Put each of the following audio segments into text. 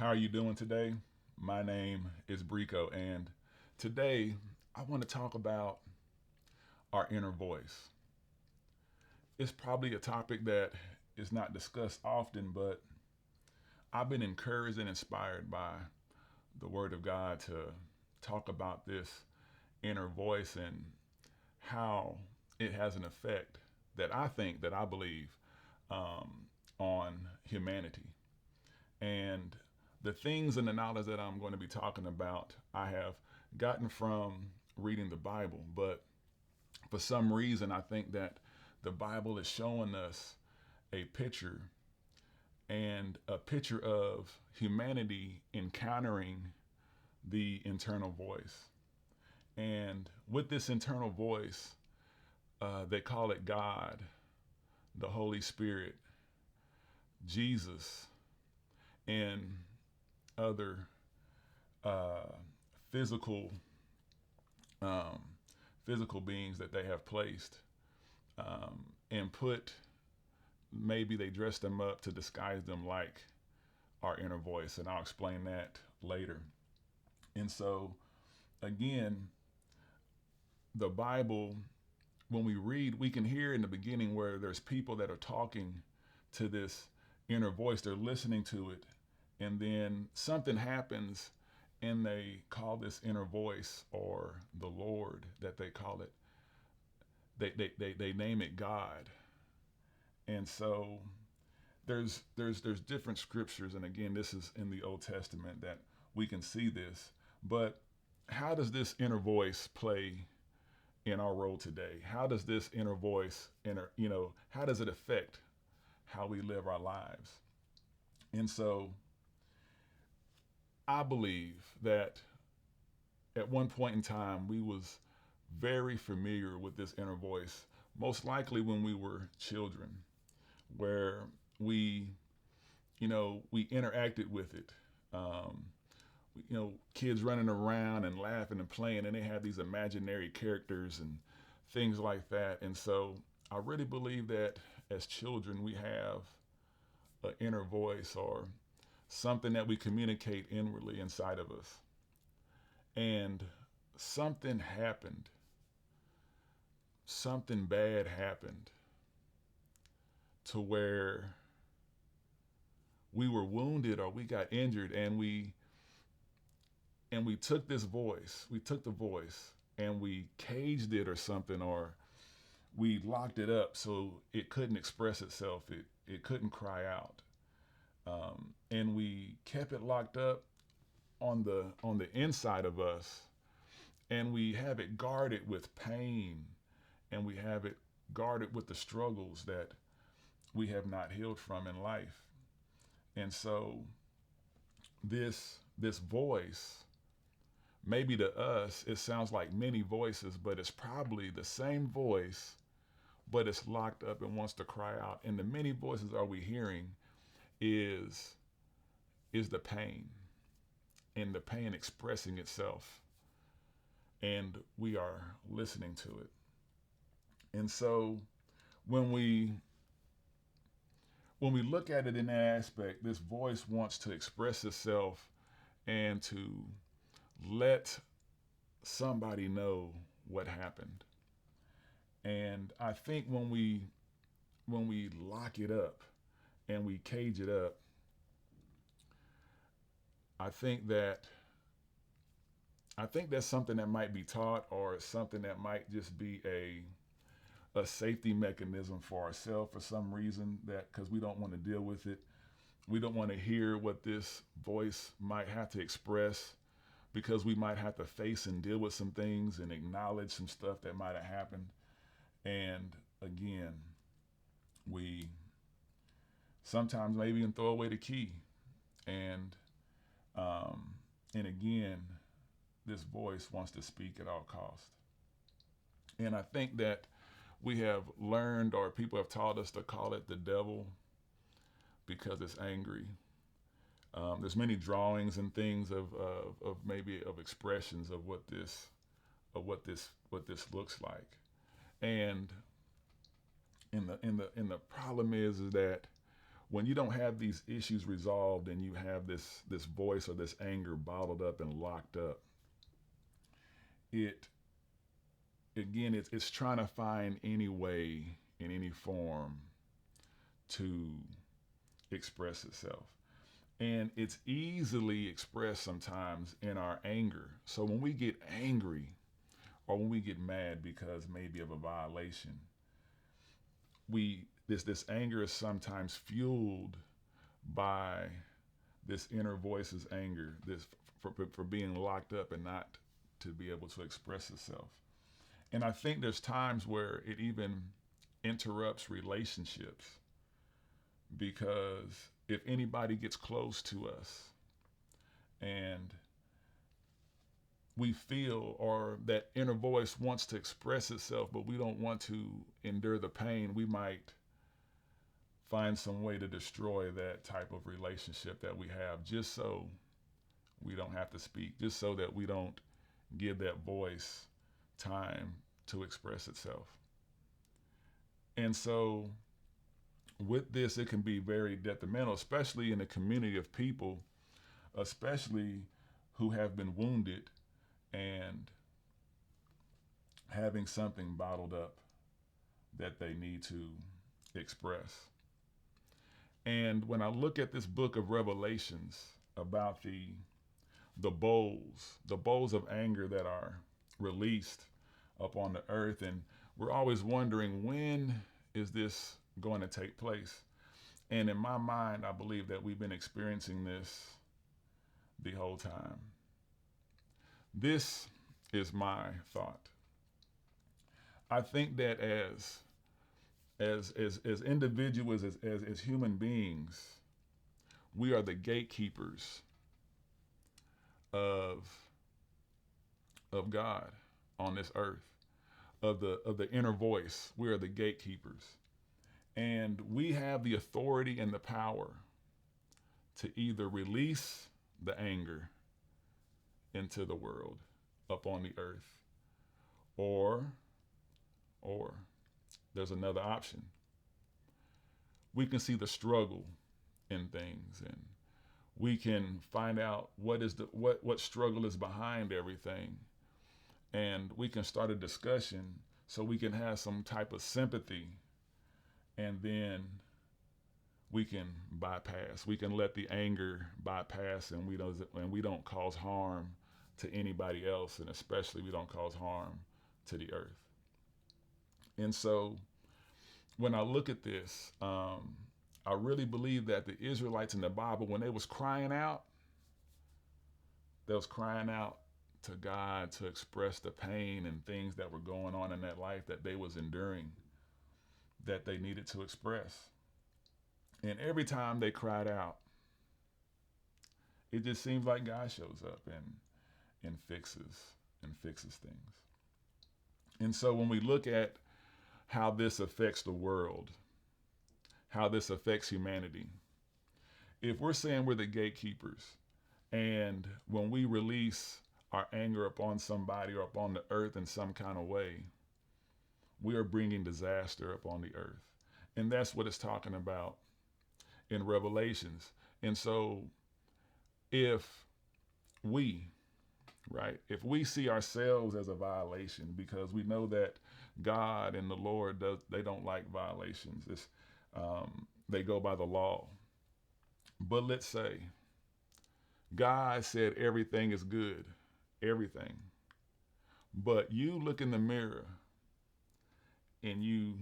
How are you doing today? My name is Brico, and today I want to talk about our inner voice. It's probably a topic that is not discussed often, but I've been encouraged and inspired by the Word of God to talk about this inner voice and how it has an effect that I believe um, on humanity. And the things and the knowledge that I'm going to be talking about, I have gotten from reading the Bible. But for some reason, I think that the Bible is showing us a picture and a picture of humanity encountering the internal voice. And with this internal voice, they call it God, the Holy Spirit, Jesus, and other uh, physical um, physical beings that they have placed and put. Maybe they dress them up to disguise them like our inner voice, and I'll explain that later. And so, again, the Bible, when we read, we can hear in the beginning where there's people that are talking to this inner voice, they're listening to it, and then something happens and they call this inner voice or the Lord that they call it, they name it God. And so there's different scriptures, and again, this is in the Old Testament that we can see this. But how does this inner voice play in our role today? How does this inner voice, how does it affect how we live our lives? And so I believe that at one point in time we was very familiar with this inner voice, most likely when we were children, where we, we interacted with it. Um, Kids running around and laughing and playing, and they have these imaginary characters and things like that. And so I really believe that as children, we have an inner voice or something that we communicate inwardly inside of us. And something happened, something bad happened to where we were wounded or we got injured, and we took this voice, we took the voice and we caged it or something, or we locked it up so it couldn't express itself. It couldn't cry out. And we kept it locked up on the inside of us, and we have it guarded with pain, and we have it guarded with the struggles that we have not healed from in life. And so this voice, maybe to us it sounds like many voices, but it's probably the same voice, but it's locked up and wants to cry out. And the many voices are we hearing is the pain, and the pain expressing itself, and we are listening to it. And so when we when we look at it in that aspect, this voice wants to express itself and to let somebody know what happened. And I think when we lock it up and we cage it up, I think that I think that's something that might be taught, or something that might just be a safety mechanism for ourselves for some reason, that because we don't want to deal with it. We don't want to hear what this voice might have to express, because we might have to face and deal with some things and acknowledge some stuff that might have happened. And again, we sometimes maybe even throw away the key. And um, and again, this voice wants to speak at all cost. And I think that we have learned, or people have taught us, to call it the devil because it's angry. There's many drawings and things of maybe of expressions of what this looks like. And in the problem is that when you don't have these issues resolved and you have this voice or this anger bottled up and locked up, it again it's trying to find any way in any form to express itself. And it's easily expressed sometimes in our anger. So when we get angry or when we get mad because maybe of a violation, we this anger is sometimes fueled by this inner voice's anger, this for being locked up and not to be able to express itself. And I think there's times where it even interrupts relationships, because if anybody gets close to us and we feel, or that inner voice wants to express itself, but we don't want to endure the pain, we might find some way to destroy that type of relationship that we have, just so we don't have to speak, just so that we don't give that voice time to express itself. And so with this, it can be very detrimental, especially in a community of people, especially who have been wounded and having something bottled up that they need to express. And when I look at this book of Revelations about the bowls of anger that are released upon the earth, and we're always wondering, when is this going to take place? And in my mind, I believe that we've been experiencing this the whole time. This is my thought. I think that as individuals, as human beings, we are the gatekeepers of God on this earth, of the inner voice. We are the gatekeepers. And we have the authority and the power to either release the anger into the world up on the earth, or there's another option. We can see the struggle in things, and we can find out what struggle is behind everything, and we can start a discussion so we can have some type of sympathy, and then we can bypass. We can let the anger bypass, and we don't cause harm to anybody else, and especially we don't cause harm to the earth. And so when I look at this, I really believe that the Israelites in the Bible, when they was crying out to God to express the pain and things that were going on in that life that they was enduring, that they needed to express. And every time they cried out, it just seems like God shows up and fixes things. And so when we look at how this affects the world, how this affects humanity, if we're saying we're the gatekeepers, and when we release our anger upon somebody or upon the earth in some kind of way, we are bringing disaster upon the earth. And that's what it's talking about in Revelations. And so if we see ourselves as a violation, because we know that God and the Lord, they don't like violations. They go by the law. But let's say God said everything is good, everything. But you look in the mirror and you,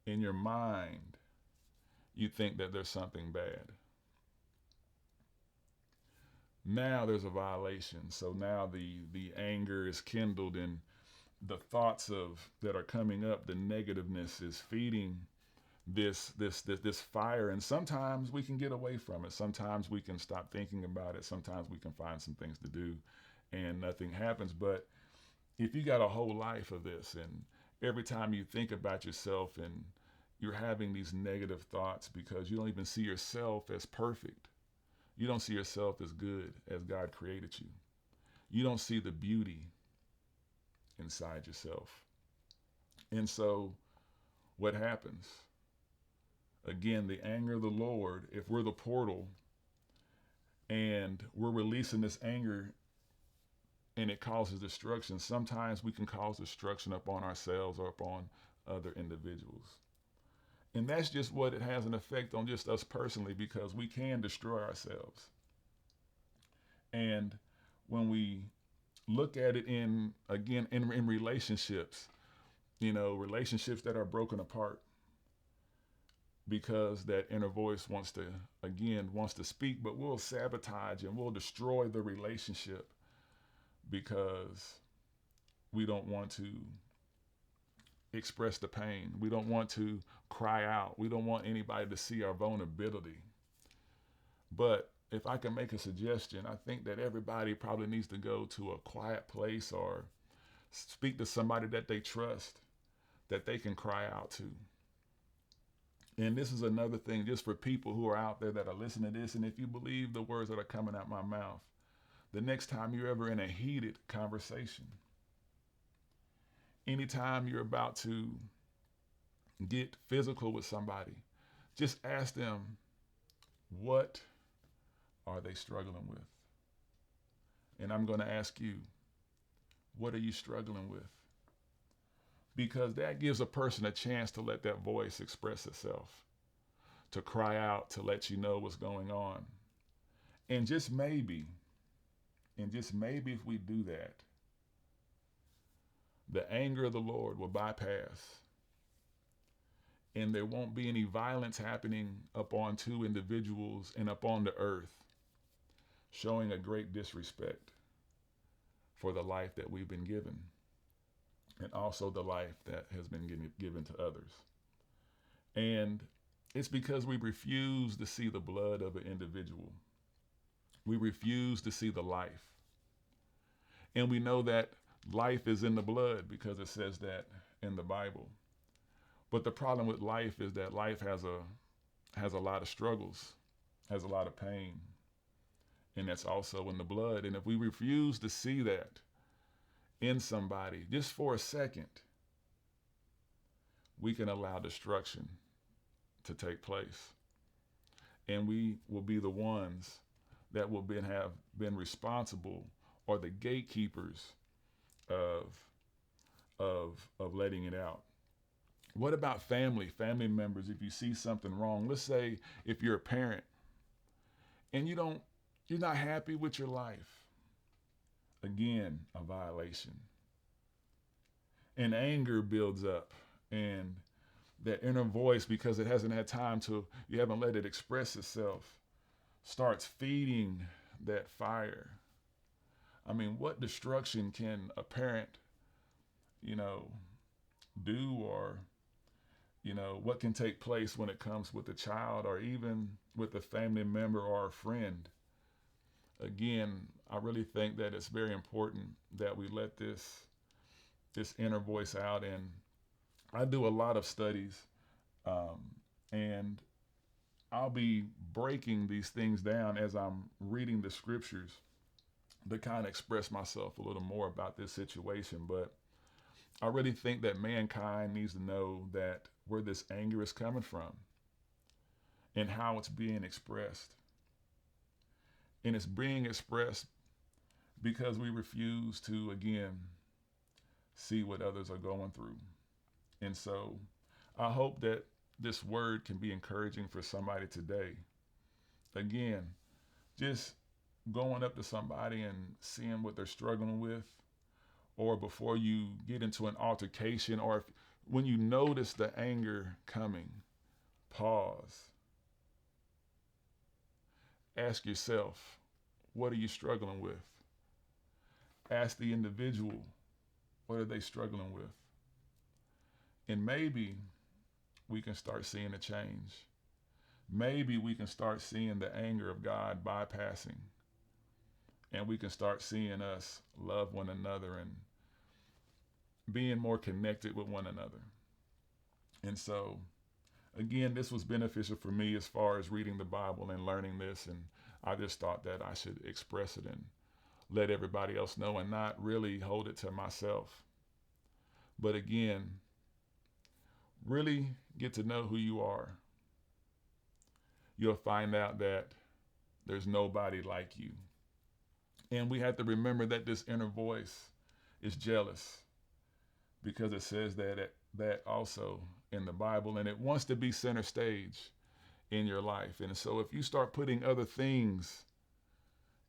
in your mind, you think that there's something bad. Now there's a violation. So now the anger is kindled, and the thoughts that are coming up, the negativeness is feeding this fire. And sometimes we can get away from it. Sometimes we can stop thinking about it. Sometimes we can find some things to do and nothing happens. But if you got a whole life of this, and every time you think about yourself and you're having these negative thoughts because you don't even see yourself as perfect. You don't see yourself as good as God created you. You don't see the beauty inside yourself. And so what happens? Again, the anger of the Lord, if we're the portal and we're releasing this anger and it causes destruction, sometimes we can cause destruction upon ourselves or upon other individuals. And that's just what it has an effect on just us personally, because we can destroy ourselves. And when we look at it in relationships, relationships that are broken apart because that inner voice wants to speak, but we'll sabotage and we'll destroy the relationship because we don't want to express the pain. We don't want to cry out. We don't want anybody to see our vulnerability. But if I can make a suggestion, I think that everybody probably needs to go to a quiet place or speak to somebody that they trust, that they can cry out to. And this is another thing just for people who are out there that are listening to this. And if you believe the words that are coming out my mouth, the next time you're ever in a heated conversation, anytime you're about to get physical with somebody, just ask them, what are they struggling with? And I'm going to ask you, what are you struggling with? Because that gives a person a chance to let that voice express itself, to cry out, to let you know what's going on. And just maybe if we do that, the anger of the Lord will bypass, and there won't be any violence happening upon two individuals and upon the earth, showing a great disrespect for the life that we've been given, and also the life that has been given to others. And it's because we refuse to see the blood of an individual. We refuse to see the life. And we know that life is in the blood because it says that in the Bible. But the problem with life is that life has a lot of struggles, has a lot of pain, and that's also in the blood. And if we refuse to see that in somebody just for a second, we can allow destruction to take place. And we will be the ones that will have been responsible, or the gatekeepers of letting it out. What about family members? If you see something wrong, let's say if you're a parent and you're not happy with your life, again, a violation. And anger builds up, and that inner voice, because it hasn't had time you haven't let it express itself, starts feeding that fire. I mean, what destruction can a parent, do, or, what can take place when it comes with a child or even with a family member or a friend? Again, I really think that it's very important that we let this inner voice out. And I do a lot of studies, and I'll be breaking these things down as I'm reading the scriptures to kind of express myself a little more about this situation. But I really think that mankind needs to know that where this anger is coming from and how it's being expressed. And it's being expressed because we refuse to, again, see what others are going through. And so I hope that this word can be encouraging for somebody today. Again, just going up to somebody and seeing what they're struggling with, or before you get into an altercation, or when you notice the anger coming, pause. Ask yourself, what are you struggling with? Ask the individual, what are they struggling with? And maybe we can start seeing a change. Maybe we can start seeing the anger of God bypassing, and we can start seeing us love one another and being more connected with one another. And so, again, this was beneficial for me as far as reading the Bible and learning this. And I just thought that I should express it and let everybody else know, and not really hold it to myself. But again, really get to know who you are. you'll find out that there's nobody like you. And we have to remember that this inner voice is jealous, because it says that also in the Bible, and it wants to be center stage in your life. And so if you start putting other things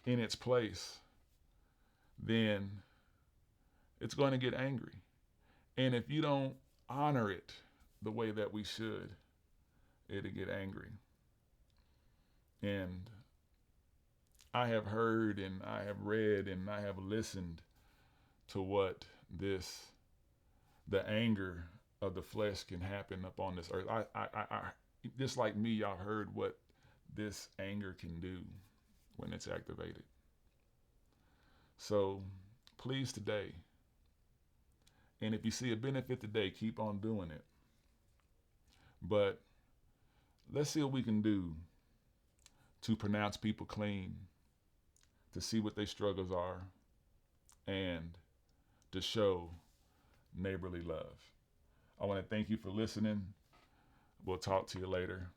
in its place, then it's going to get angry. And if you don't honor it the way that we should, it'll get angry. And I have heard and I have read and I have listened to what the anger of the flesh can happen upon this earth. I just like me, y'all heard what this anger can do when it's activated. So please today, and if you see a benefit today, keep on doing it. But let's see what we can do to pronounce people clean, to see what their struggles are, and to show neighborly love. I want to thank you for listening. We'll talk to you later.